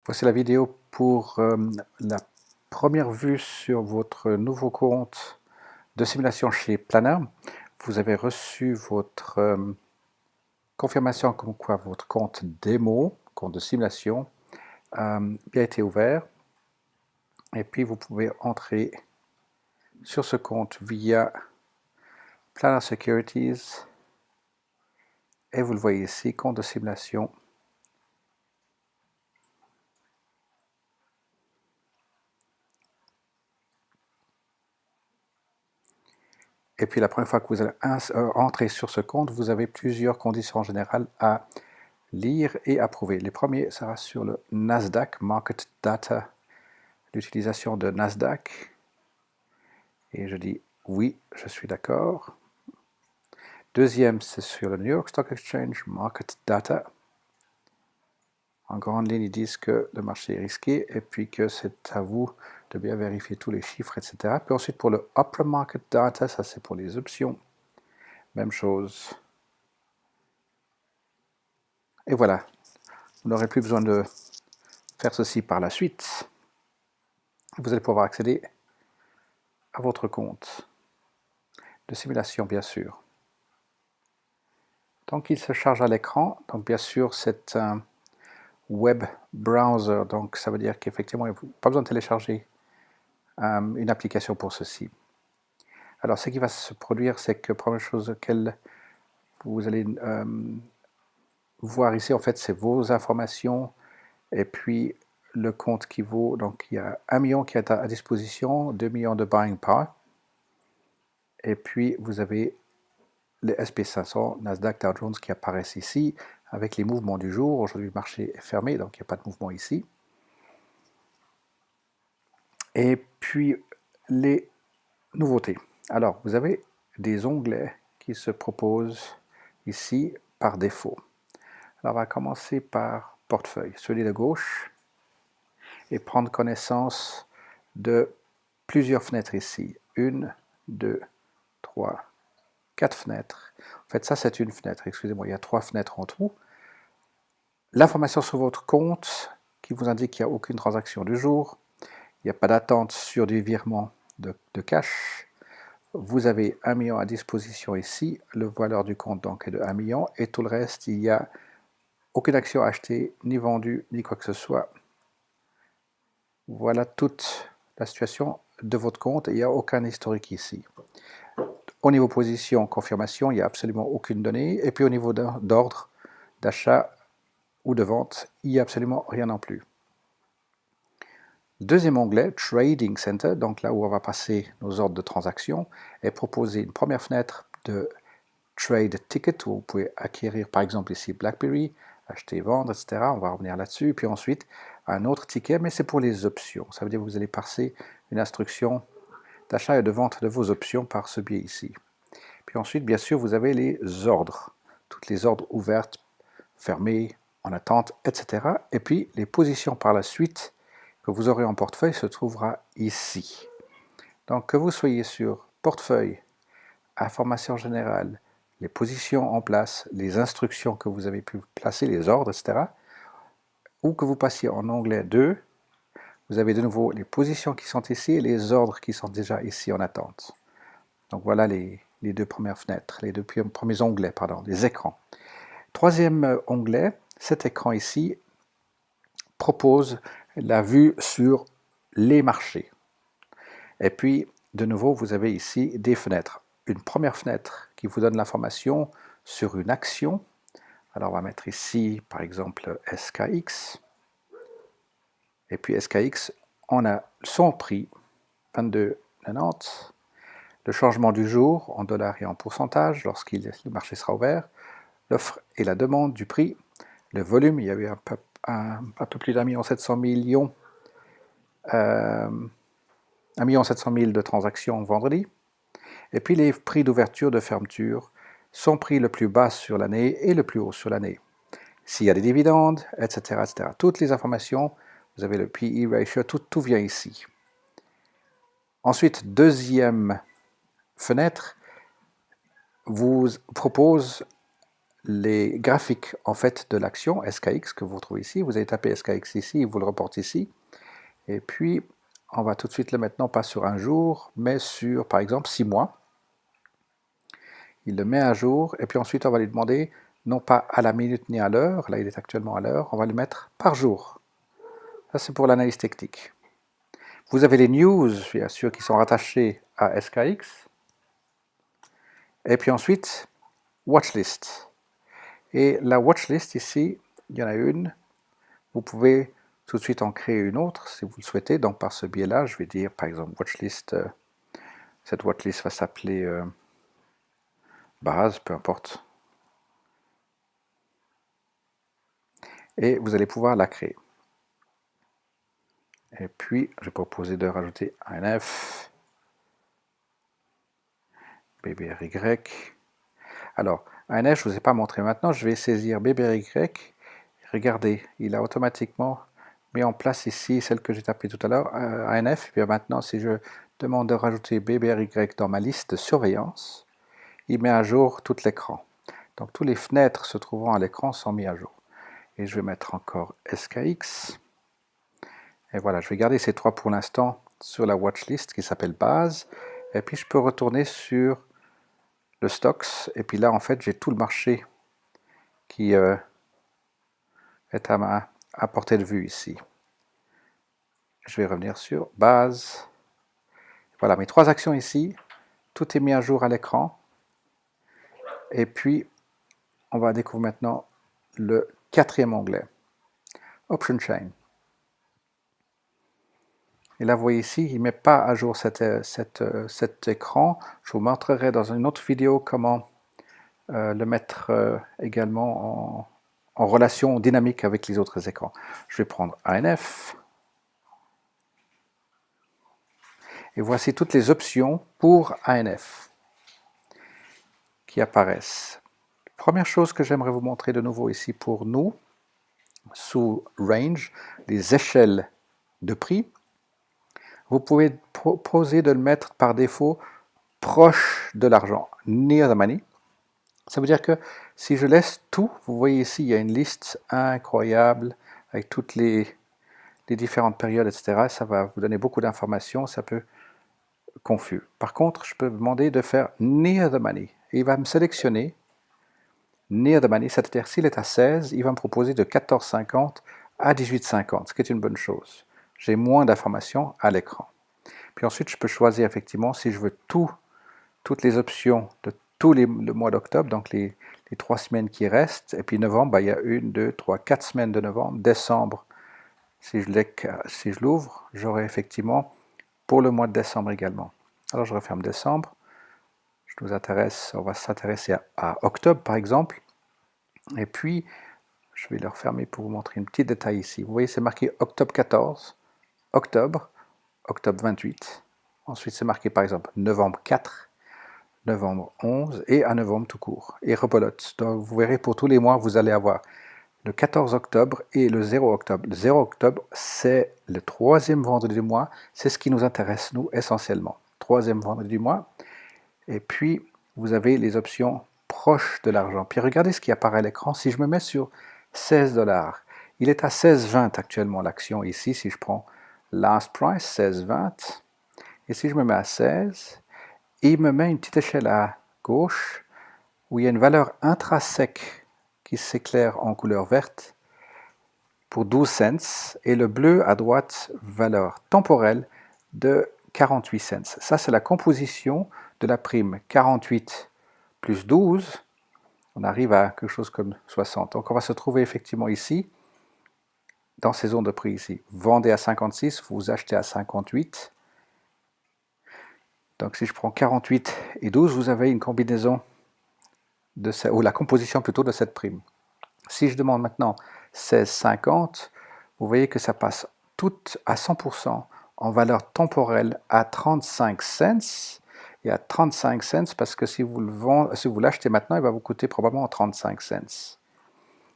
Voici la vidéo pour la première vue sur votre nouveau compte de simulation chez Planner. Vous avez reçu votre confirmation comme quoi votre compte démo, compte de simulation, a été ouvert. Et puis vous pouvez entrer sur ce compte via Planner Securities. Et vous le voyez ici, compte de simulation. Et puis la première fois que vous allez entrer sur ce compte, vous avez plusieurs conditions générales à lire et approuver. Les premiers sera sur le Nasdaq Market Data, l'utilisation de Nasdaq. Et je dis oui, je suis d'accord. Deuxième, c'est sur le New York Stock Exchange Market Data. En grande ligne, ils disent que le marché est risqué et puis que c'est à vous de bien vérifier tous les chiffres, etc. Puis ensuite, pour le Upper Market Data, ça c'est pour les options. Même chose. Et voilà. Vous n'aurez plus besoin de faire ceci par la suite. Vous allez pouvoir accéder à votre compte de simulation, bien sûr. Donc, il se charge à l'écran. Donc, bien sûr, c'est un web browser. Donc, ça veut dire qu'effectivement, il n'y a pas besoin de télécharger une application pour ceci. Alors, ce qui va se produire, c'est que, première chose que vous allez voir ici, en fait, c'est vos informations et puis le compte qui vaut. Donc, il y a 1 million qui est à disposition, 2 millions de buying power. Et puis, vous avez les SP500, Nasdaq, Dow Jones qui apparaissent ici avec les mouvements du jour. Aujourd'hui, le marché est fermé, donc il n'y a pas de mouvement ici. Et puis, les nouveautés. Alors, vous avez des onglets qui se proposent ici par défaut. Alors, on va commencer par portefeuille, celui de gauche, et prendre connaissance de plusieurs fenêtres ici. 1, 2, 3, 4 fenêtres. En fait, ça, c'est une fenêtre. Excusez-moi, il y a 3 fenêtres en tout. L'information sur votre compte qui vous indique qu'il n'y a aucune transaction du jour. Il n'y a pas d'attente sur du virement de cash. Vous avez 1 million à disposition ici. Le valeur du compte donc est de 1 million. Et tout le reste, il n'y a aucune action achetée, ni vendue, ni quoi que ce soit. Voilà toute la situation de votre compte. Il n'y a aucun historique ici. Au niveau position, confirmation, il n'y a absolument aucune donnée. Et puis au niveau d'ordre d'achat ou de vente, il n'y a absolument rien non plus. Deuxième onglet, Trading Center, donc là où on va passer nos ordres de transaction, est proposé une première fenêtre de Trade Ticket, où vous pouvez acquérir par exemple ici BlackBerry, acheter, vendre, etc. On va revenir là-dessus. Puis ensuite, un autre ticket, mais c'est pour les options. Ça veut dire que vous allez passer une instruction d'achat et de vente de vos options par ce biais ici. Puis ensuite, bien sûr, vous avez les ordres, toutes les ordres ouvertes, fermées, en attente, etc. Et puis les positions par la suite que vous aurez en portefeuille se trouvera ici. Donc que vous soyez sur portefeuille, information générale, les positions en place, les instructions que vous avez pu placer, les ordres, etc. Ou que vous passiez en onglet 2, vous avez de nouveau les positions qui sont ici et les ordres qui sont déjà ici en attente. Donc voilà les deux premières fenêtres, les deux premiers onglets, pardon, les écrans. Troisième onglet, cet écran ici propose la vue sur les marchés. Et puis, de nouveau, vous avez ici des fenêtres. Une première fenêtre qui vous donne l'information sur une action. Alors, on va mettre ici, par exemple, SKX. Et puis, SKX, on a son prix, 22,90. Le changement du jour en dollars et en pourcentage lorsque le marché sera ouvert. L'offre et la demande du prix. Le volume, il y avait un peu plus d'1,7 million. 1,7 million de transactions vendredi. Et puis les prix d'ouverture, de fermeture, son prix le plus bas sur l'année et le plus haut sur l'année. S'il y a des dividendes, etc., etc. Toutes les informations, vous avez le PE ratio, tout vient ici. Ensuite, deuxième fenêtre, vous propose les graphiques en fait de l'action SKX que vous trouvez ici. Vous allez taper SKX ici, il vous le reporte ici. Et puis, on va tout de suite le mettre non pas sur un jour, mais sur, par exemple, 6 mois. Il le met à jour, et puis ensuite, on va lui demander, non pas à la minute ni à l'heure, là il est actuellement à l'heure, on va le mettre par jour. Ça, c'est pour l'analyse technique. Vous avez les news, bien sûr, qui sont rattachés à SKX. Et puis ensuite, watchlist. Et la watchlist ici, il y en a une. Vous pouvez tout de suite en créer une autre si vous le souhaitez. Donc par ce biais-là, je vais dire par exemple watchlist. Cette watchlist va s'appeler base, peu importe. Et vous allez pouvoir la créer. Et puis, je vais proposer de rajouter un F, BBRY. Alors, un F, je ne vous ai pas montré maintenant, je vais saisir BBRY. Regardez, il a automatiquement mis en place ici celle que j'ai tapée tout à l'heure, ANF. Et puis maintenant, si je demande de rajouter BBRY dans ma liste de surveillance, il met à jour tout l'écran. Donc, tous les fenêtres se trouvant à l'écran sont mis à jour. Et je vais mettre encore SKX. Et voilà, je vais garder ces trois pour l'instant sur la watchlist qui s'appelle base. Et puis, je peux retourner sur le stocks. Et puis là, en fait, j'ai tout le marché qui est à portée de vue ici. Je vais revenir sur base. Voilà, mes trois actions ici. Tout est mis à jour à l'écran. Et puis, on va découvrir maintenant le quatrième onglet, Option Chain. Et là, vous voyez ici, il ne met pas à jour cet écran. Je vous montrerai dans une autre vidéo comment le mettre également en relation dynamique avec les autres écrans. Je vais prendre ANF. Et voici toutes les options pour ANF qui apparaissent. Première chose que j'aimerais vous montrer de nouveau ici pour nous, sous Range, les échelles de prix. Vous pouvez proposer de le mettre par défaut proche de l'argent, near the money. Ça veut dire que si je laisse tout, vous voyez ici, il y a une liste incroyable avec toutes les différentes périodes, etc. Ça va vous donner beaucoup d'informations, ça peut confus. Par contre, je peux demander de faire near the money. Et il va me sélectionner near the money, c'est-à-dire s'il est à 16, il va me proposer de 14,50 à 18,50, ce qui est une bonne chose. J'ai moins d'informations à l'écran. Puis ensuite, je peux choisir effectivement si je veux toutes les options de le mois d'octobre, donc les 3 semaines qui restent. Et puis novembre, il y a 1, 2, 3, 4 semaines de novembre. Décembre, si je l'ouvre, j'aurai effectivement pour le mois de décembre également. Alors je referme décembre. On va s'intéresser à octobre par exemple. Et puis, je vais le refermer pour vous montrer un petit détail ici. Vous voyez, c'est marqué octobre 14, octobre 28. Ensuite, c'est marqué par exemple novembre 4, novembre 11 et à novembre tout court. Et rebelote. Donc vous verrez pour tous les mois, vous allez avoir le 14 octobre et le 0 octobre. Le 0 octobre, c'est le troisième vendredi du mois. C'est ce qui nous intéresse, nous, essentiellement. Troisième vendredi du mois. Et puis, vous avez les options proches de l'argent. Puis regardez ce qui apparaît à l'écran. Si je me mets sur 16 $, il est à 16,20 actuellement l'action ici. Si je prends last price, 16,20. Et si je me mets à 16, il me met une petite échelle à gauche où il y a une valeur intrinsèque qui s'éclaire en couleur verte pour 12 cents et le bleu à droite, valeur temporelle de 48 cents. Ça, c'est la composition de la prime 48 plus 12. On arrive à quelque chose comme 60. Donc, on va se trouver effectivement ici, dans ces zones de prix ici. Vendez à 56, vous achetez à 58. Donc, si je prends 48 et 12, vous avez une combinaison ou la composition plutôt de cette prime. Si je demande maintenant 16,50, vous voyez que ça passe tout à 100% en valeur temporelle à 35 cents. Et à 35 cents parce que si vous l'achetez maintenant, il va vous coûter probablement 35 cents.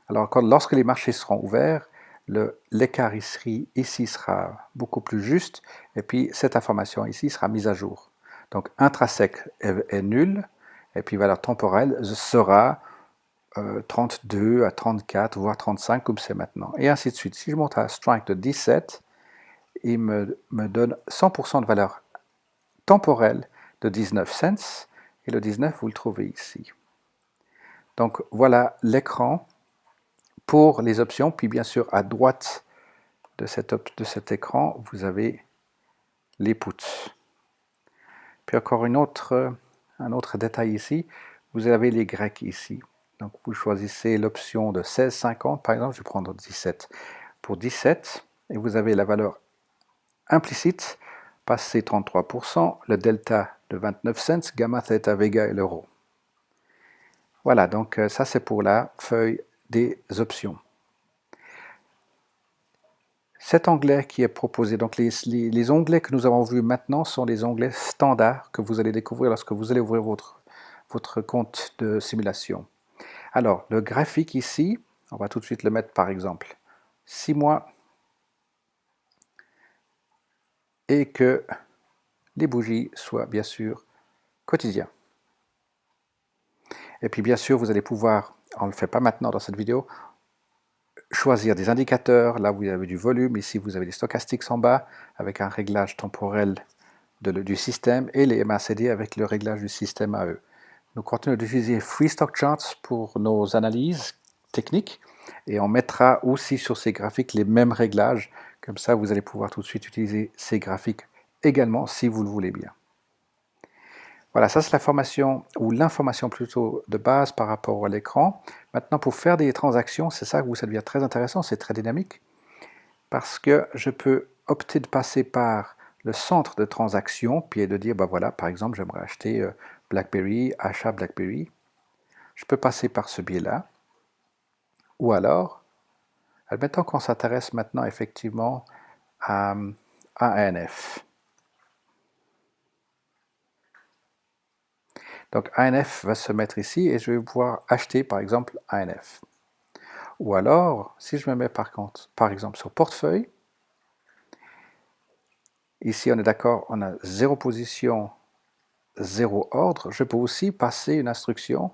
Alors lorsque les marchés seront ouverts, l'écart ici sera beaucoup plus juste et puis cette information ici sera mise à jour. Donc intrinsèque est nul et puis valeur temporelle sera 32 à 34, voire 35 comme c'est maintenant, et ainsi de suite. Si je monte à strike de 17, il me donne 100% de valeur temporelle de 19 cents, et le 19, vous le trouvez ici. Donc voilà l'écran pour les options, puis bien sûr à droite de cet écran, vous avez les puts. Puis encore un autre détail ici, vous avez les grecs ici. Donc vous choisissez l'option de 16,50, par exemple, je vais prendre 17 pour 17, et vous avez la valeur implicite, passé 33%, le delta de 29 cents, gamma, theta, vega et l'euro. Voilà, donc ça c'est pour la feuille des options. Cet onglet qui est proposé, donc les onglets que nous avons vus maintenant sont les onglets standards que vous allez découvrir lorsque vous allez ouvrir votre compte de simulation. Alors, le graphique ici, on va tout de suite le mettre par exemple 6 mois et que les bougies soient bien sûr quotidiens. Et puis bien sûr, vous allez pouvoir, on ne le fait pas maintenant dans cette vidéo, choisir des indicateurs. Là, vous avez du volume, ici vous avez des stochastiques en bas avec un réglage temporel du système et les MACD avec le réglage du système à eux. Nous continuons d'utiliser FreeStockCharts pour nos analyses techniques et on mettra aussi sur ces graphiques les mêmes réglages. Comme ça, vous allez pouvoir tout de suite utiliser ces graphiques également si vous le voulez bien. Voilà, ça c'est la formation, ou l'information plutôt de base par rapport à l'écran. Maintenant, pour faire des transactions, c'est ça où ça devient très intéressant, c'est très dynamique, parce que je peux opter de passer par le centre de transaction, puis de dire, ben voilà, par exemple, j'aimerais acheter BlackBerry, achat BlackBerry. Je peux passer par ce biais-là, ou alors, admettons qu'on s'intéresse maintenant effectivement à ANF. Donc ANF va se mettre ici et je vais pouvoir acheter par exemple ANF. Ou alors, si je me mets par exemple sur portefeuille, ici on est d'accord, on a 0 position, 0 ordre, je peux aussi passer une instruction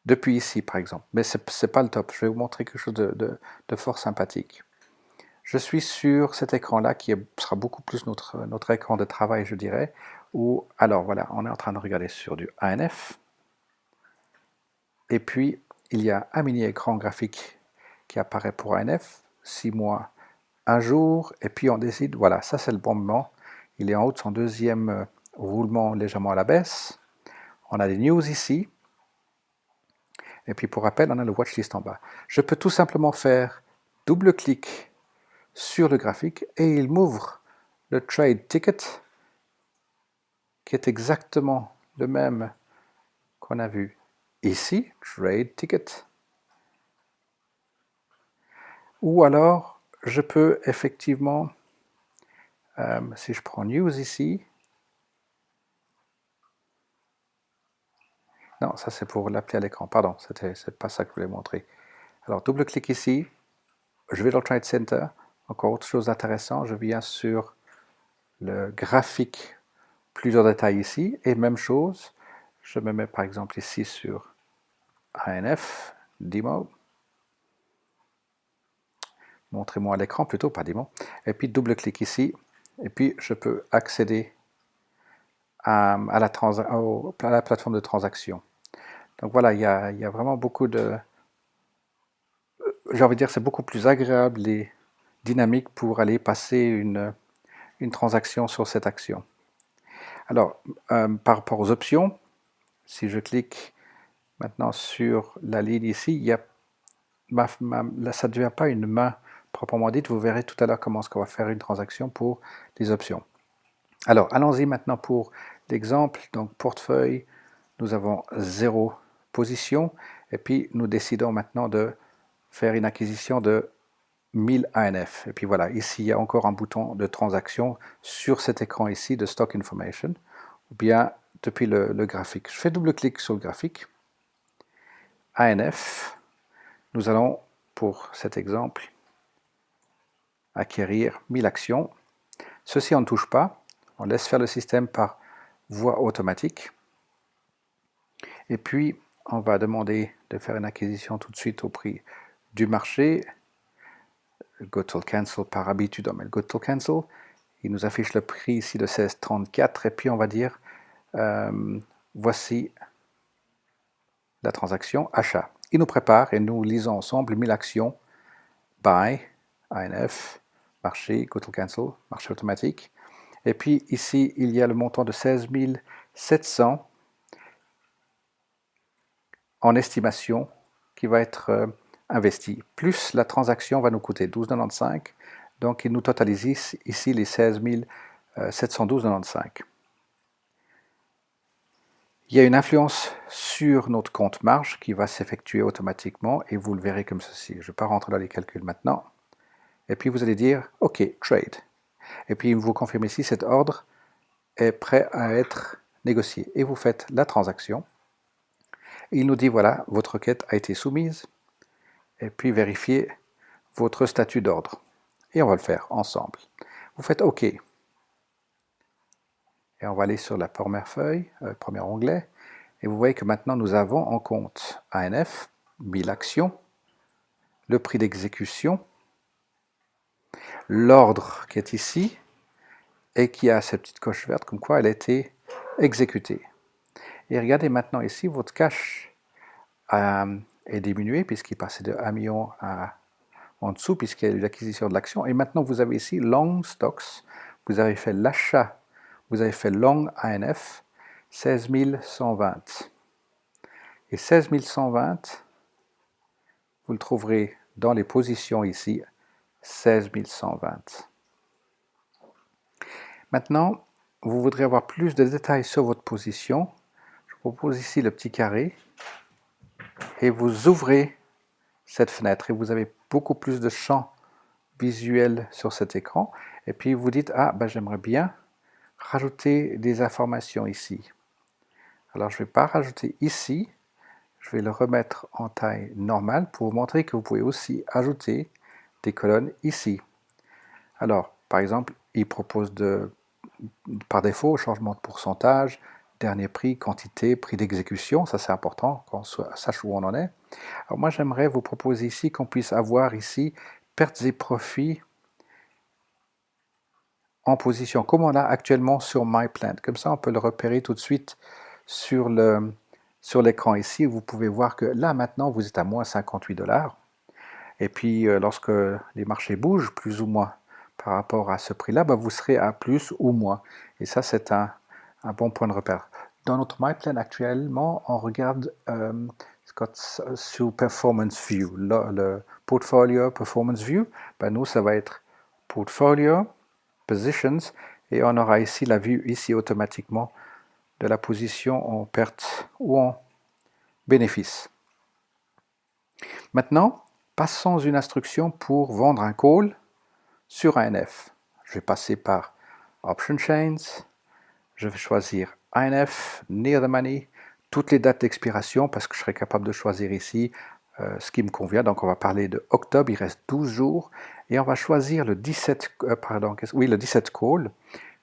depuis ici par exemple. Mais ce n'est pas le top, je vais vous montrer quelque chose de fort sympathique. Je suis sur cet écran-là qui sera beaucoup plus notre écran de travail, je dirais. Où, alors voilà, on est en train de regarder sur du ANF. Et puis, il y a un mini-écran graphique qui apparaît pour ANF, 6 mois, 1 jour, et puis on décide, voilà, ça c'est le bon moment. Il est en haut de son deuxième roulement légèrement à la baisse. On a des news ici. Et puis pour rappel, on a le watchlist en bas. Je peux tout simplement faire double-clic sur le graphique et il m'ouvre le trade ticket qui est exactement le même qu'on a vu ici, trade ticket. Ou alors je peux effectivement, si je prends news ici, non, ça c'est pour l'appeler à l'écran, pardon, c'est pas ça que je voulais montrer. Alors double-clic ici, je vais dans le Trade Center, encore autre chose d'intéressant, je viens sur le graphique plus en détail ici, et même chose, je me mets par exemple ici sur ANF, Demo, montrez-moi l'écran plutôt, pas Demo, et puis double-clic ici, et puis je peux accéder à la plateforme de transaction. Donc voilà, il y a vraiment beaucoup de... J'ai envie de dire c'est beaucoup plus agréable et dynamique pour aller passer une transaction sur cette action. Alors, par rapport aux options, si je clique maintenant sur la ligne ici, il y a là, ça ne devient pas une main proprement dite. Vous verrez tout à l'heure comment on va faire une transaction pour les options. Alors, allons-y maintenant pour l'exemple. Donc, portefeuille, nous avons 0 position. Et puis, nous décidons maintenant de faire une acquisition de 1000 ANF. Et puis voilà, ici, il y a encore un bouton de transaction sur cet écran ici de Stock Information, ou bien depuis le graphique. Je fais double-clic sur le graphique. ANF, nous allons, pour cet exemple, acquérir 1000 actions. Ceci, on ne touche pas. On laisse faire le système par voie automatique. Et puis, on va demander de faire une acquisition tout de suite au prix du marché. Go to cancel, par habitude on met le go to cancel. Il nous affiche le prix ici de 16,34 et puis on va dire voici la transaction achat. Il nous prépare et nous lisons ensemble 1000 actions, buy, ANF, marché, go to cancel, marché automatique. Et puis ici, il y a le montant de 16 700 en estimation qui va être investi. Plus la transaction va nous coûter 12,95. Donc il nous totalise ici les 16 712,95. Il y a une influence sur notre compte marge qui va s'effectuer automatiquement et vous le verrez comme ceci. Je ne vais pas rentrer dans les calculs maintenant. Et puis vous allez dire OK, trade. Et puis vous confirmez ici cet ordre est prêt à être négocié. Et vous faites la transaction. Et il nous dit voilà, votre requête a été soumise. Et puis vérifiez votre statut d'ordre. Et on va le faire ensemble. Vous faites OK. Et on va aller sur la première feuille, premier onglet. Et vous voyez que maintenant nous avons en compte ANF, 1000 actions, le prix d'exécution, l'ordre qui est ici, et qui a cette petite coche verte comme quoi elle a été exécutée. Et regardez maintenant ici, votre cash est diminué puisqu'il passait de 1 million en dessous puisqu'il y a eu l'acquisition de l'action. Et maintenant vous avez ici long stocks, vous avez fait l'achat, vous avez fait long ANF, 16 120. Et 16 120, vous le trouverez dans les positions ici, 16 120. Maintenant, vous voudrez avoir plus de détails sur votre position. Je vous propose ici le petit carré et vous ouvrez cette fenêtre et vous avez beaucoup plus de champs visuels sur cet écran. Et puis vous dites, ah, ben, j'aimerais bien rajouter des informations ici. Alors je ne vais pas rajouter ici, je vais le remettre en taille normale pour vous montrer que vous pouvez aussi ajouter des colonnes ici. Alors, par exemple, il propose par défaut, changement de pourcentage, dernier prix, quantité, prix d'exécution, ça c'est important, qu'on sache où on en est. Alors moi j'aimerais vous proposer ici qu'on puisse avoir ici pertes et profits en position, comme on a actuellement sur MyPlan. Comme ça on peut le repérer tout de suite sur l'écran ici. Vous pouvez voir que là maintenant vous êtes à moins 58 $. Et puis lorsque les marchés bougent plus ou moins par rapport à ce prix-là, bah, vous serez à plus ou moins. Et ça, c'est un bon point de repère. Dans notre MyPlan actuellement, on regarde sur Performance View, le Portfolio Performance View. Ben, nous, ça va être Portfolio, Positions, et on aura ici la vue ici automatiquement de la position en perte ou en bénéfice. Maintenant, passons une instruction pour vendre un call sur ANF. Je vais passer par Option Chains, je vais choisir ANF, Near the Money, toutes les dates d'expiration parce que je serai capable de choisir ici ce qui me convient. Donc on va parler de octobre, il reste 12 jours et on va choisir le 17, le 17 call,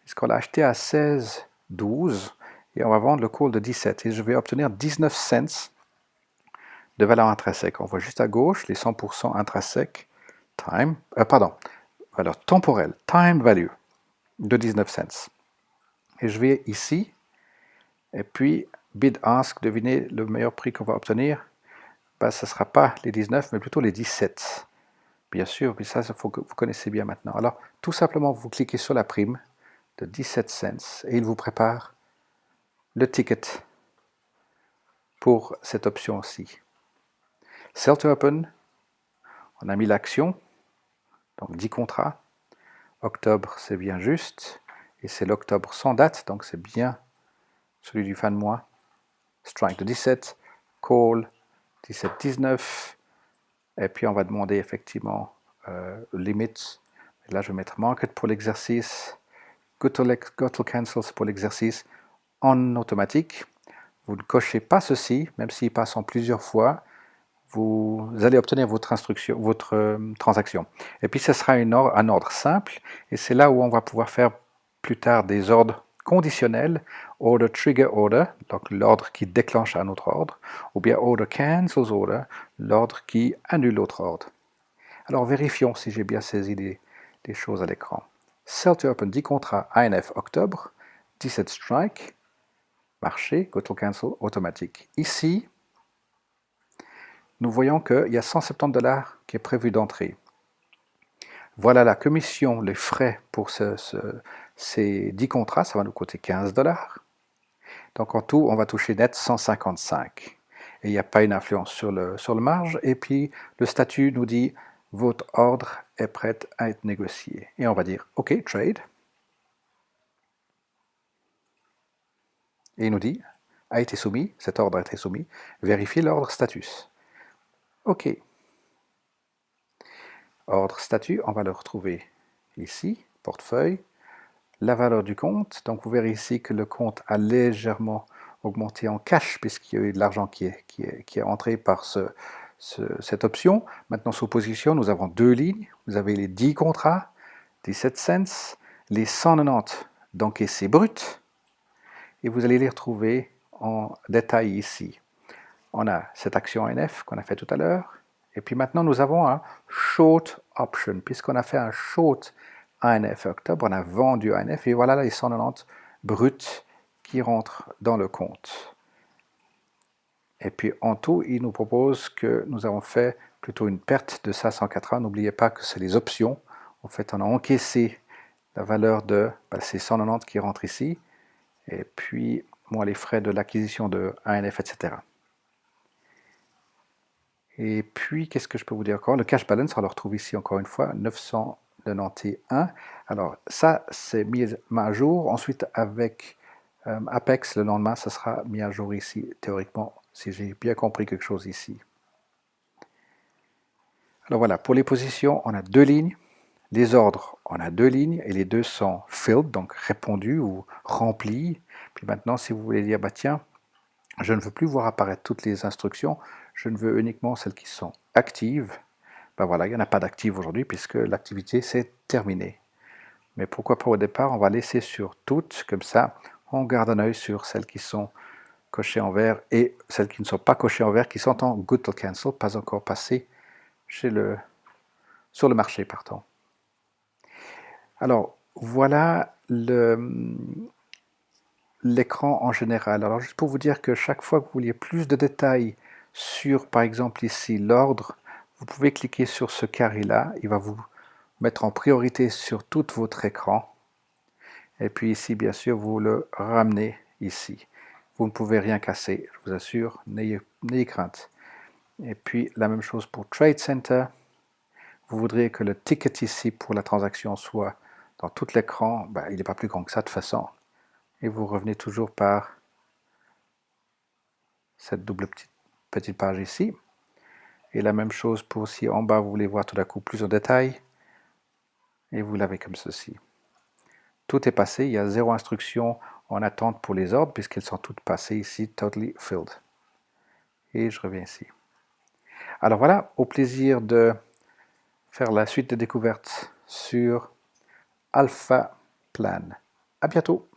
puisqu'on l'a acheté à 16,12 et on va vendre le call de 17 et je vais obtenir 19 cents de valeur intrinsèque. On voit juste à gauche les 100% intrinsèques, valeur temporelle, time value, de 19 cents. Et je vais ici, et puis bid ask, devinez le meilleur prix qu'on va obtenir. Ben, ce ne sera pas les 19, mais plutôt les 17. Bien sûr, mais ça, il faut que vous connaissez bien maintenant. Alors, tout simplement, vous cliquez sur la prime de 17 cents et il vous prépare le ticket pour cette option-ci. Sell to open, on a mis l'action, donc 10 contrats. Octobre, c'est bien juste. Et c'est l'octobre sans date, donc c'est bien celui du fin de mois. Strike de 17, call 17-19. Et puis on va demander effectivement limit. Et là, je vais mettre market pour l'exercice. Go to cancel pour l'exercice en automatique. Vous ne cochez pas ceci, même s'il passe en plusieurs fois. Vous allez obtenir votre transaction. Et puis ce sera un ordre simple, et c'est là où on va pouvoir faire plus tard des ordres conditionnels order trigger order, donc l'ordre qui déclenche un autre ordre, ou bien order cancels order, l'ordre qui annule l'autre ordre. Alors vérifions si j'ai bien saisi des choses à l'écran. Sell to open 10 contrats INF octobre, 17 strike, marché, go to cancel, automatique. Ici, nous voyons qu'il y a 170 $ qui est prévu d'entrée. Voilà la commission, les frais pour ces 10 contrats, ça va nous coûter 15 $. Donc en tout, on va toucher net 155. Et il n'y a pas une influence sur le marge. Et puis le statut nous dit, votre ordre est prêt à être négocié. Et on va dire, OK, trade. Et il nous dit, a été soumis, cet ordre a été soumis, vérifiez l'ordre status. OK. Ordre statut, on va le retrouver ici, portefeuille, la valeur du compte. Donc vous verrez ici que le compte a légèrement augmenté en cash puisqu'il y a eu de l'argent qui est entré par cette option. Maintenant sous position, nous avons deux lignes. Vous avez les 10 contrats, 17 cents, les 190 d'encaissés bruts, et vous allez les retrouver en détail ici. On a cette action NF qu'on a fait tout à l'heure, et puis maintenant nous avons un short option, puisqu'on a fait un short ANF octobre, on a vendu ANF, et voilà les 190 bruts qui rentrent dans le compte. Et puis en tout, il nous propose que nous avons fait plutôt une perte de 580. N'oubliez pas que c'est les options. En fait, on a encaissé la valeur de ces 190 qui rentrent ici, et puis moins les frais de l'acquisition de ANF, etc. Et puis, qu'est-ce que je peux vous dire encore? Le cash balance, on le retrouve ici encore une fois, 991. Alors, ça, c'est mis à jour. Ensuite, avec Apex, le lendemain, ça sera mis à jour ici, théoriquement, si j'ai bien compris quelque chose ici. Alors voilà, pour les positions, on a deux lignes. Les ordres, on a deux lignes, et les deux sont filled, donc répondus ou remplis. Puis maintenant, si vous voulez dire, bah tiens, je ne veux plus voir apparaître toutes les instructions, je ne veux uniquement celles qui sont actives. Ben voilà, il n'y en a pas d'actives aujourd'hui puisque l'activité s'est terminée. Mais pourquoi pas au départ, on va laisser sur toutes, comme ça on garde un œil sur celles qui sont cochées en vert et celles qui ne sont pas cochées en vert, qui sont en good to cancel, pas encore passées sur le marché, pardon. Alors voilà l'écran en général. Alors juste pour vous dire que chaque fois que vous vouliez plus de détails sur, par exemple ici, l'ordre, vous pouvez cliquer sur ce carré-là, il va vous mettre en priorité sur tout votre écran. Et puis ici, bien sûr, vous le ramenez ici. Vous ne pouvez rien casser, je vous assure, n'ayez crainte. Et puis la même chose pour Trade Center. Vous voudriez que le ticket ici pour la transaction soit dans tout l'écran, ben, il n'est pas plus grand que ça de toute façon. Et vous revenez toujours par cette double petite page ici. Et la même chose pour si en bas vous voulez voir tout d'un coup plus en détail, et vous l'avez comme ceci. Tout est passé, il y a 0 instruction en attente pour les ordres puisqu'elles sont toutes passées ici, totally filled. Et je reviens ici. Alors voilà, au plaisir de faire la suite des découvertes sur Alpha Plan. À bientôt.